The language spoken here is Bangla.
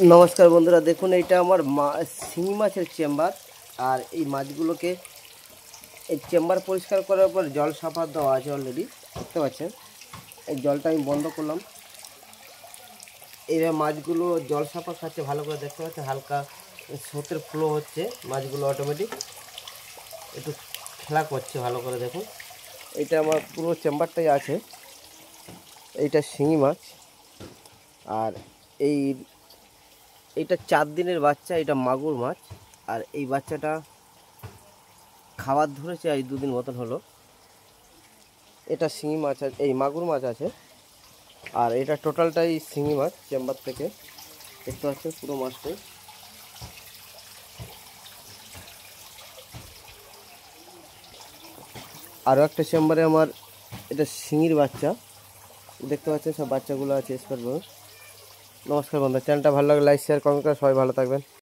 নমস্কার বন্ধুরা, দেখুন এইটা আমার শিঙি মাছের চেম্বার। আর এই মাছগুলোকে এই চেম্বার পরিষ্কার করার পর জল সাফা দেওয়া আছে অলরেডি, দেখতে পাচ্ছেন। এই জলটা আমি বন্ধ করলাম। এইভাবে মাছগুলো জল সাফা খাচ্ছে ভালো করে, দেখতে পাচ্ছেন। হালকা স্রোতের ফ্লো হচ্ছে, মাছগুলো অটোমেটিক একটু খেলা করছে ভালো করে, দেখুন। এইটা আমার পুরো চেম্বারটাই আছে। এইটা শিঙি মাছ। আর এই এইটা 4 দিনের বাচ্চা, এটা মাগুর মাছ। আর এই বাচ্চাটা খাবার ধরেছে আজ 2 দিন মতন হলো। এটা শিঙি মাছ আছে, এই মাগুর মাছ আছে। আর এটা টোটালটাই শিঙি মাছ চেম্বার থেকে, দেখতে পাচ্ছেন পুরো মাছটাই। আরও একটা চেম্বারে আমার এটা শিঙির বাচ্চা, দেখতে পাচ্ছেন সব বাচ্চাগুলো আছে স্পট। নমস্কার বন্ধু, চ্যানেলটা ভালো লাগলে লাইক শেয়ার কমেন্ট করে সবাই ভালো থাকবেন।